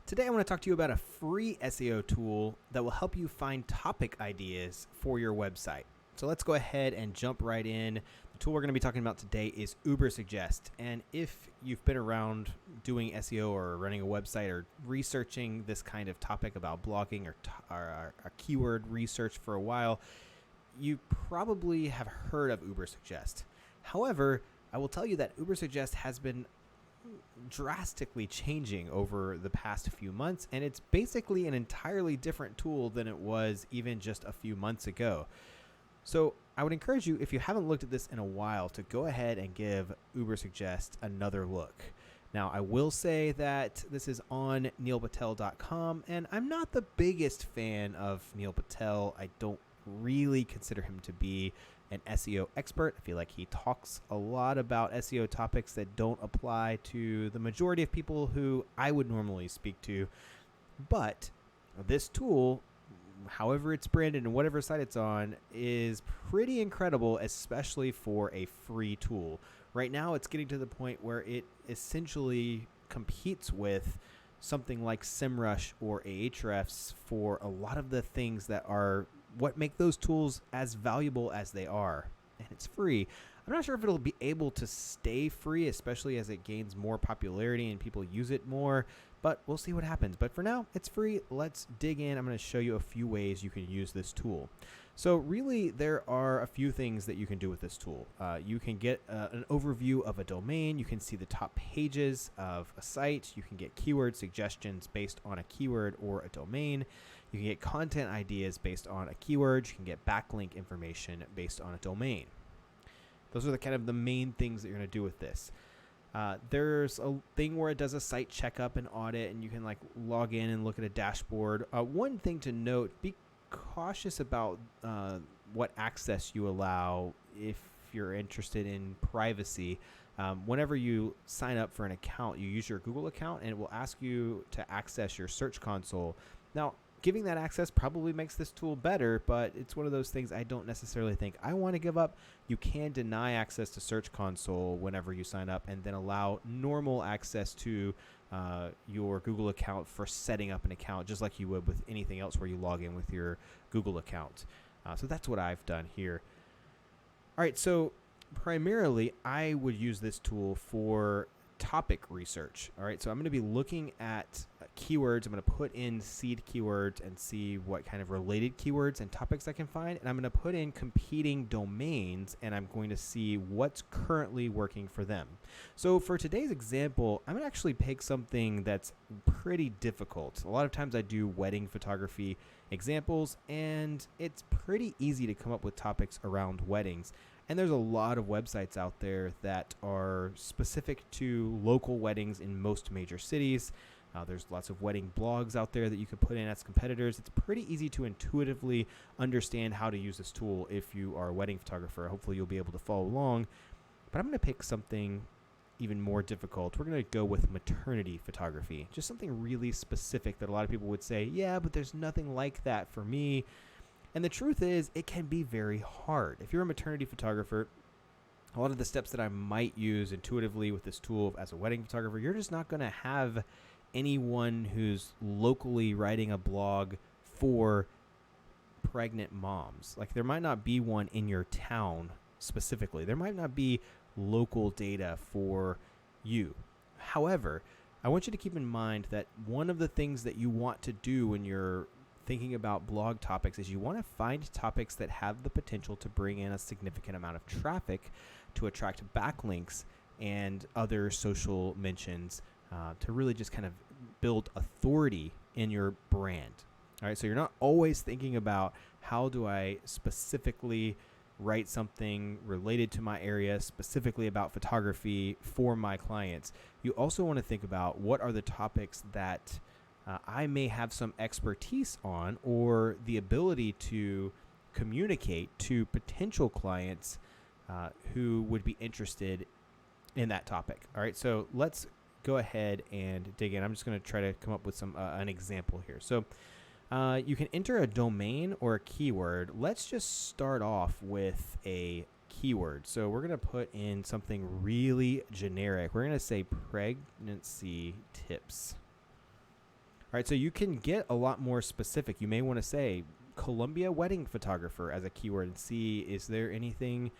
Today I want to talk to you about a free SEO tool that will help you find topic ideas for your website. So let's go ahead and jump right in. The tool we're going to be talking about today is Ubersuggest. And if you've been around doing SEO or running a website or researching this kind of topic about blogging or keyword research for a while, you probably have heard of Ubersuggest. However, I will tell you that Ubersuggest has been drastically changing over the past few months, and it's basically an entirely different tool than it was even just a few months ago. So I would encourage you, if you haven't looked at this in a while, to go ahead and give Ubersuggest another look. Now, I will say that this is on neilpatel.com, and I'm not the biggest fan of Neil Patel. I don't really consider him to be an SEO expert. I feel like he talks a lot about SEO topics that don't apply to the majority of people who I would normally speak to. But this tool, however it's branded and whatever site it's on, is pretty incredible, especially for a free tool. Right now, it's getting to the point where it essentially competes with something like SEMrush or Ahrefs for a lot of the things that are what make those tools as valuable as they are. And it's free. I'm not sure if it'll be able to stay free, especially as it gains more popularity and people use it more, but we'll see what happens. But for now, it's free. Let's dig in. I'm going to show you a few ways you can use this tool. So really, there are a few things that you can do with this tool. You can get an overview of a domain. You can see the top pages of a site. You can get keyword suggestions based on a keyword or a domain. You can get content ideas based on a keyword. You can get backlink information based on a domain. Those are the main things that you're going to do with this. There's a thing where it does a site checkup and audit, and you can log in and look at a dashboard. One thing to note, be cautious about what access you allow if you're interested in privacy. Whenever you sign up for an account, you use your Google account, and it will ask you to access your Search Console. Now, giving that access probably makes this tool better, but it's one of those things I don't necessarily think I want to give up. You can deny access to Search Console whenever you sign up, and then allow normal access to your Google account for setting up an account, just like you would with anything else where you log in with your Google account. So that's what I've done here. All right, so primarily I would use this tool for topic research. All right, so I'm going to be looking at keywords. I'm going to put in seed keywords and see what kind of related keywords and topics I can find. And I'm going to put in competing domains, and I'm going to see what's currently working for them. So for today's example, I'm going to actually pick something that's pretty difficult. A lot of times I do wedding photography examples, and it's pretty easy to come up with topics around weddings. And there's a lot of websites out there that are specific to local weddings in most major cities. There's lots of wedding blogs out there that you can put in as competitors. It's pretty easy to intuitively understand how to use this tool if you are a wedding photographer. Hopefully you'll be able to follow along. But I'm going to pick something even more difficult. We're going to go with maternity photography. Just something really specific that a lot of people would say, yeah, but there's nothing like that for me. And the truth is, it can be very hard. If you're a maternity photographer, a lot of the steps that I might use intuitively with this tool as a wedding photographer, you're just not going to have anyone who's locally writing a blog for pregnant moms. There might not be one in your town specifically. There might not be local data for you. However, I want you to keep in mind that one of the things that you want to do when you're thinking about blog topics is you want to find topics that have the potential to bring in a significant amount of traffic, to attract backlinks and other social mentions, to really just kind of build authority in your brand. All right, so you're not always thinking about how do I specifically write something related to my area, specifically about photography for my clients. You also want to think about what are the topics that I may have some expertise on, or the ability to communicate to potential clients who would be interested in that topic. All right, so let's go ahead and dig in. I'm just going to try to come up with an example here. So you can enter a domain or a keyword. Let's just start off with a keyword. So we're going to put in something really generic. We're going to say pregnancy tips. right, so you can get a lot more specific. You may want to say Columbia wedding photographer as a keyword and see, is there anything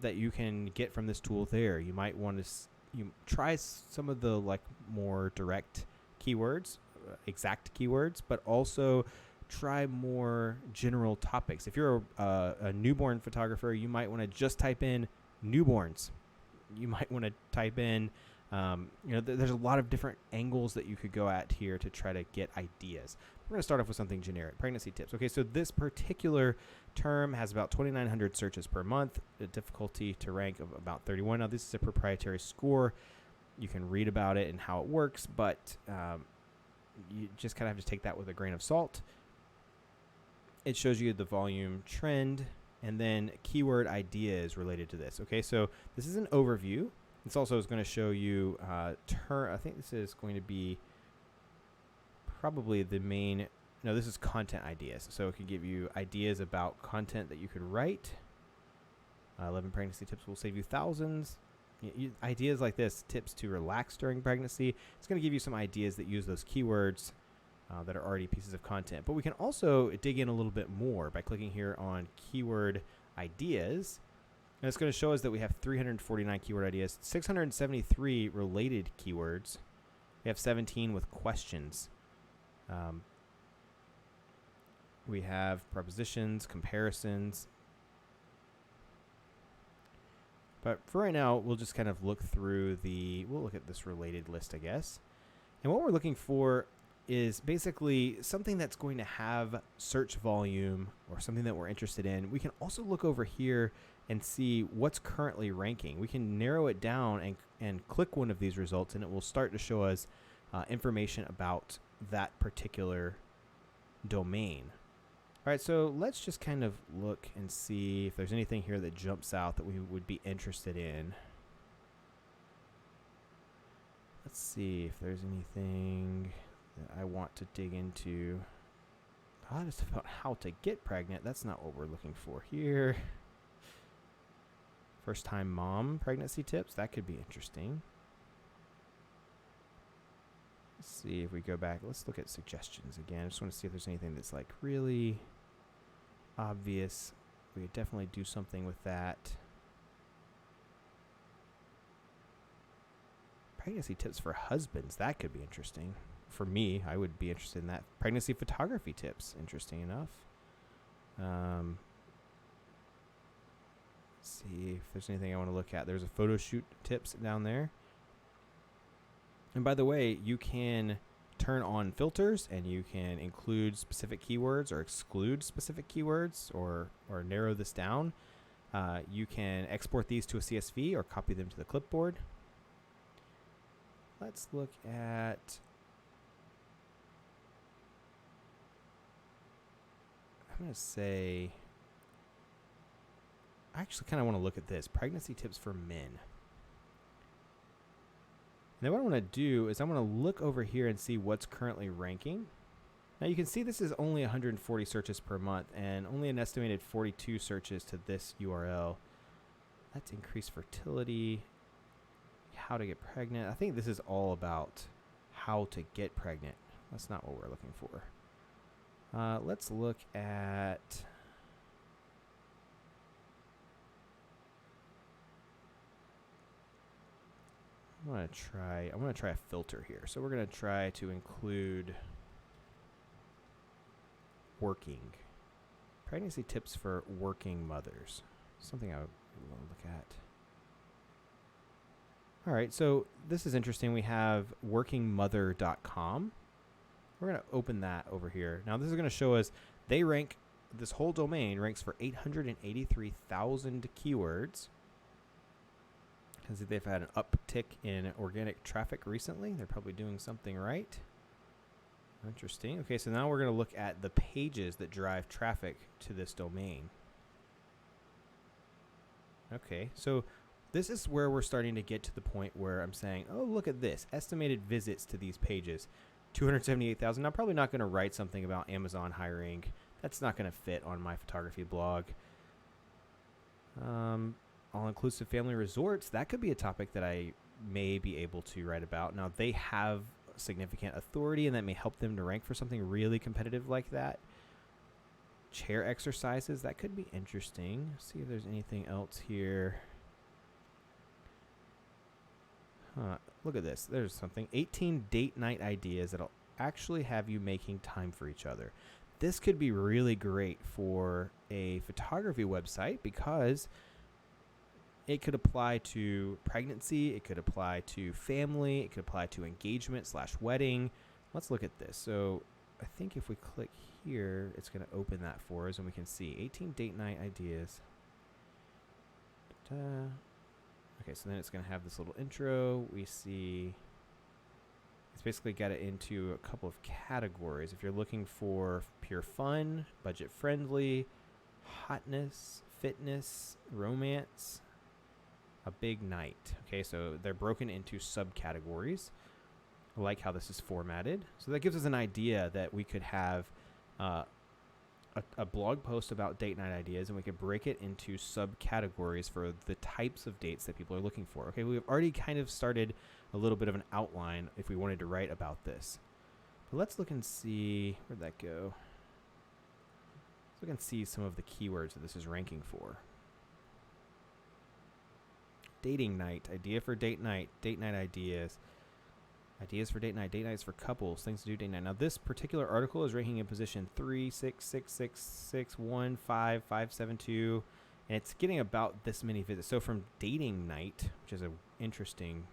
that you can get from this tool there. You might want to you try some of the like more direct keywords, exact keywords, but also try more general topics. If you're a newborn photographer, you might want to just type in newborns. You might want to type in there's a lot of different angles that you could go at here to try to get ideas. We're going to start off with something generic, pregnancy tips. Okay, so this particular term has about 2,900 searches per month, a difficulty to rank of about 31. Now, this is a proprietary score. You can read about it and how it works, but you just kind of have to take that with a grain of salt. It shows you the volume trend and then keyword ideas related to this. Okay, so this is an overview. This also is going to show you I think this is going to be probably the main. No, this is content ideas. So it can give you ideas about content that you could write. 11 pregnancy tips will save you thousands. Ideas like this, tips to relax during pregnancy. It's going to give you some ideas that use those keywords that are already pieces of content. But we can also dig in a little bit more by clicking here on keyword ideas. And it's going to show us that we have 349 keyword ideas, 673 related keywords. We have 17 with questions. We have prepositions, comparisons. But for right now, we'll just kind of look through we'll look at this related list, I guess. And what we're looking for is basically something that's going to have search volume or something that we're interested in. We can also look over here and see what's currently ranking. We can narrow it down and click one of these results, and it will start to show us information about that particular domain. All right, so let's just kind of look and see if there's anything here that jumps out that we would be interested in. Let's see if there's anything that I want to dig into. Just about how to get pregnant. That's not what we're looking for here. First time mom pregnancy tips. That could be interesting. Let's see if we go back. Let's look at suggestions again. I just want to see if there's anything that's like really obvious. We could definitely do something with that. Pregnancy tips for husbands. That could be interesting. For me, I would be interested in that. Pregnancy photography tips. Interesting enough. Let's see if there's anything I want to look at. There's a photo shoot tips down there. And by the way, you can turn on filters and you can include specific keywords or exclude specific keywords or narrow this down. You can export these to a CSV or copy them to the clipboard. Let's look at... I'm going to say... I actually kind of want to look at this. Pregnancy tips for men. Now what I want to do is I want to look over here and see what's currently ranking. Now you can see this is only 140 searches per month and only an estimated 42 searches to this URL. Let's increase fertility, how to get pregnant. I think this is all about how to get pregnant. That's not what we're looking for. Let's look at... I want to try a filter here. So we're going to try to include working. Pregnancy tips for working mothers. Something I would want to look at. All right, so this is interesting. We have workingmother.com. We're going to open that over here. Now this is going to show us they rank, this whole domain ranks for 883,000 keywords. Because they've had an uptick in organic traffic recently. They're probably doing something right. Interesting. Okay, so now we're going to look at the pages that drive traffic to this domain. Okay, so this is where we're starting to get to the point where I'm saying, oh, look at this. Estimated visits to these pages, 278,000. I'm probably not going to write something about Amazon hiring. That's not going to fit on my photography blog. All-inclusive family resorts, that could be a topic that I may be able to write about. Now, they have significant authority, and that may help them to rank for something really competitive like that. Chair exercises, that could be interesting. See if there's anything else here. Look at this. There's something. 18 date night ideas that'll actually have you making time for each other. This could be really great for a photography website because it could apply to pregnancy, it could apply to family, it could apply to engagement/wedding. Let's look at this. So I think if we click here, it's going to open that for us and we can see 18 date night ideas. Okay, so then it's going to have this little intro. We see it's basically got it into a couple of categories. If you're looking for pure fun, budget friendly, hotness, fitness, romance, a big night. Okay, so they're broken into subcategories. I like how this is formatted. So that gives us an idea that we could have a blog post about date night ideas, and we could break it into subcategories for the types of dates that people are looking for. Okay, we've already kind of started a little bit of an outline if we wanted to write about this. But let's look and see, where'd that go? Let's look and see some of the keywords that this is ranking for. Dating night, idea for date night ideas. Ideas for date nights for couples, things to do date night. Now, this particular article is ranking in position 3, 6, 6, 6, 6, 1, 5, 5, 7, 2, and it's getting about this many visits. So from dating night, which is an interesting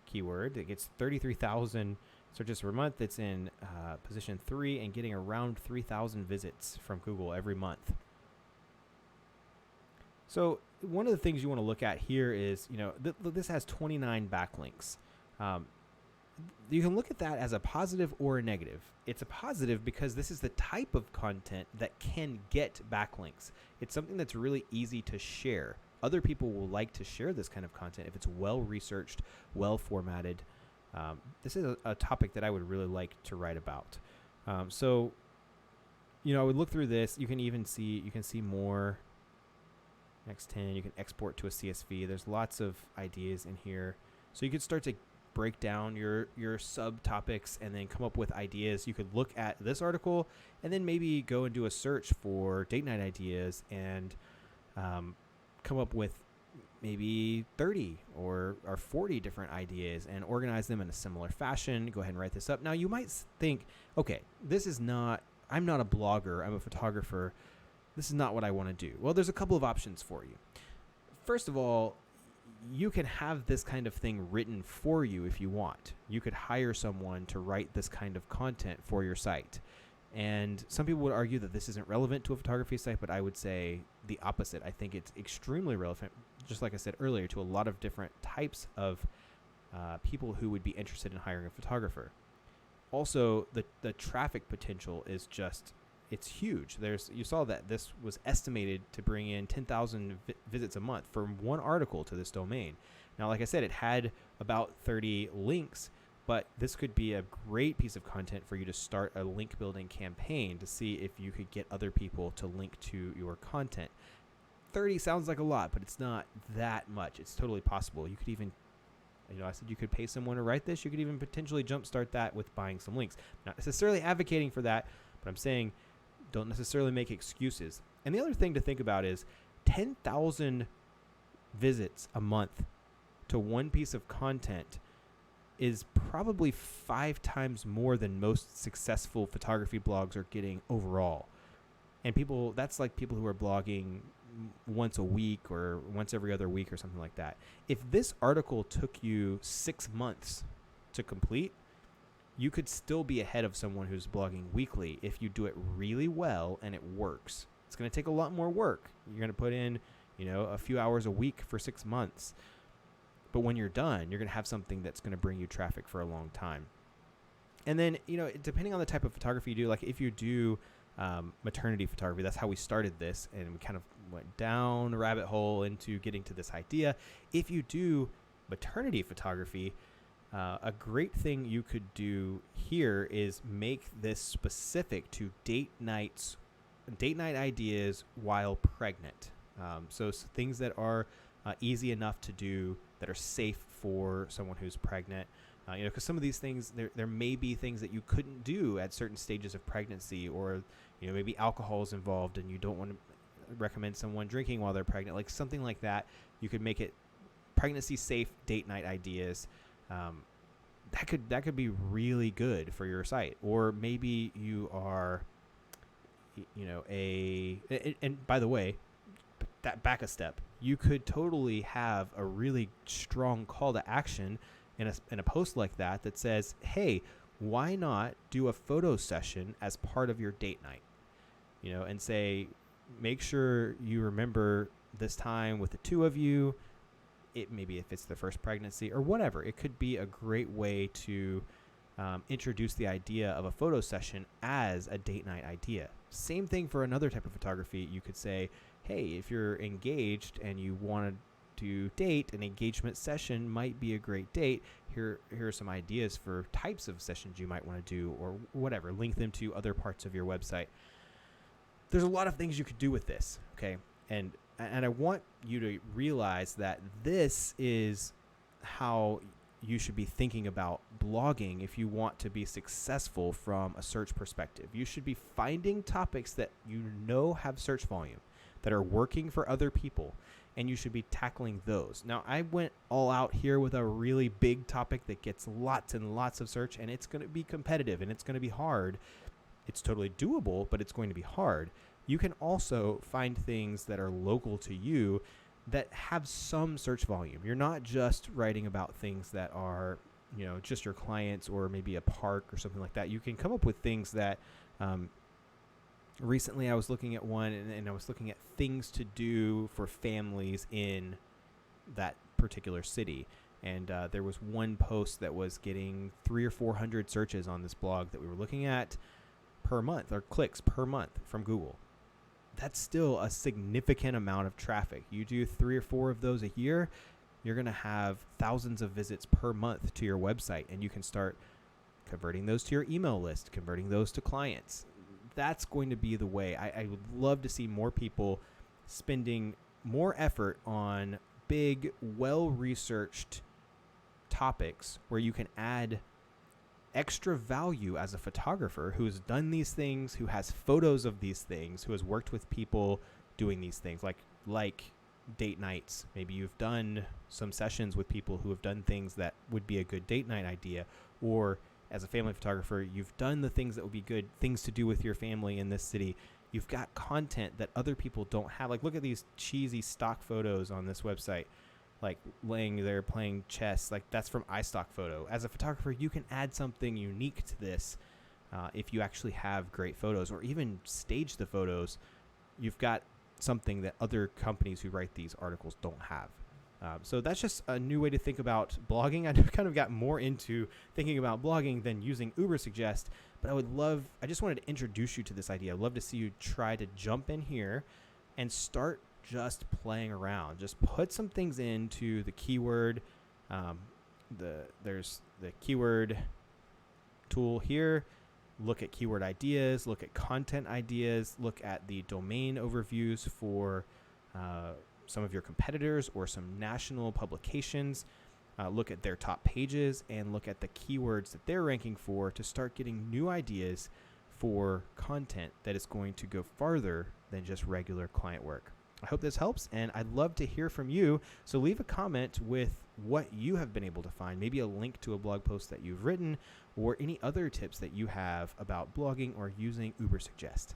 keyword, it gets 33,000 searches per month. It's in position 3 and getting around 3,000 visits from Google every month. So one of the things you want to look at here is, this has 29 backlinks. You can look at that as a positive or a negative. It's a positive because this is the type of content that can get backlinks. It's something that's really easy to share. Other people will like to share this kind of content if it's well researched, well formatted. This is a topic that I would really like to write about. I would look through this. You can see more. Next 10, you can export to a CSV. There's lots of ideas in here. So you could start to break down your subtopics and then come up with ideas. You could look at this article and then maybe go and do a search for date night ideas and come up with maybe 30 or 40 different ideas and organize them in a similar fashion. Go ahead and write this up. Now, you might think, okay, I'm not a blogger, I'm a photographer. This is not what I want to do. Well, there's a couple of options for you. First of all, you can have this kind of thing written for you if you want. You could hire someone to write this kind of content for your site. And some people would argue that this isn't relevant to a photography site, but I would say the opposite. I think it's extremely relevant, just like I said earlier, to a lot of different types of people who would be interested in hiring a photographer. Also, the traffic potential is just, it's huge. You saw that this was estimated to bring in 10,000 visits a month from one article to this domain. Now, like I said, it had about 30 links, but this could be a great piece of content for you to start a link building campaign to see if you could get other people to link to your content. 30 sounds like a lot, but it's not that much. It's totally possible. You could even, I said you could pay someone to write this. You could even potentially jumpstart that with buying some links. Not necessarily advocating for that, but I'm saying don't necessarily make excuses. And the other thing to think about is 10,000 visits a month to one piece of content is probably 5 times more than most successful photography blogs are getting overall. And that's like people who are blogging once a week or once every other week or something like that. If this article took you 6 months to complete, you could still be ahead of someone who's blogging weekly if you do it really well and it works. It's going to take a lot more work. You're going to put in, a few hours a week for 6 months. But when you're done, you're going to have something that's going to bring you traffic for a long time. And then, depending on the type of photography you do, like if you do maternity photography, that's how we started this, and we kind of went down a rabbit hole into getting to this idea. If you do maternity photography, a great thing you could do here is make this specific to date night ideas while pregnant. So things that are easy enough to do, that are safe for someone who's pregnant. Because some of these things, there may be things that you couldn't do at certain stages of pregnancy, or maybe alcohol is involved and you don't want to recommend someone drinking while they're pregnant, like something like that. You could make it pregnancy safe date night ideas. That could be really good for your site. Or maybe you are, and by the way, that back a step, you could totally have a really strong call to action in a post like that says, hey, why not do a photo session as part of your date night? And say, make sure you remember this time with the two of you. Maybe if it's the first pregnancy or whatever, it could be a great way to introduce the idea of a photo session as a date night idea. Same thing for another type of photography. You could say, hey, if you're engaged and you want to date, an engagement session might be a great date. Here are some ideas for types of sessions you might want to do, or whatever. Link them to other parts of your website. There's a lot of things you could do with this, okay? And I want you to realize that this is how you should be thinking about blogging if you want to be successful from a search perspective. You should be finding topics that have search volume, that are working for other people, and you should be tackling those. Now, I went all out here with a really big topic that gets lots and lots of search, and it's going to be competitive, and it's going to be hard. It's totally doable, but it's going to be hard. You can also find things that are local to you that have some search volume. You're not just writing about things that are, just your clients or maybe a park or something like that. You can come up with things that, recently I was looking at one and I was looking at things to do for families in that particular city. And there was one post that was getting 300 or 400 searches on this blog that we were looking at per month, or clicks per month from Google. That's still a significant amount of traffic. You do 3 or 4 of those a year, you're going to have thousands of visits per month to your website, and you can start converting those to your email list, converting those to clients. That's going to be the way. I would love to see more people spending more effort on big, well-researched topics where you can add extra value as a photographer who has done these things, who has photos of these things, who has worked with people doing these things, like date nights. Maybe you've done some sessions with people who have done things that would be a good date night idea, or as a family photographer, you've done the things that would be good things to do with your family in this city. You've got content that other people don't have. Like, look at these cheesy stock photos on this website, like laying there playing chess. Like, that's from iStock Photo. As a photographer, you can add something unique to this if you actually have great photos, or even stage the photos. You've got something that other companies who write these articles don't have. So that's just a new way to think about blogging. I kind of got more into thinking about blogging than using Ubersuggest, but I just wanted to introduce you to this idea. I'd love to see you try to jump in here and start just playing around. Just put some things into the keyword. There's the keyword tool here. Look at keyword ideas, look at content ideas, look at the domain overviews for some of your competitors or some national publications. Look at their top pages and look at the keywords that they're ranking for to start getting new ideas for content that is going to go farther than just regular client work. I hope this helps, and I'd love to hear from you. So leave a comment with what you have been able to find, maybe a link to a blog post that you've written, or any other tips that you have about blogging or using Ubersuggest.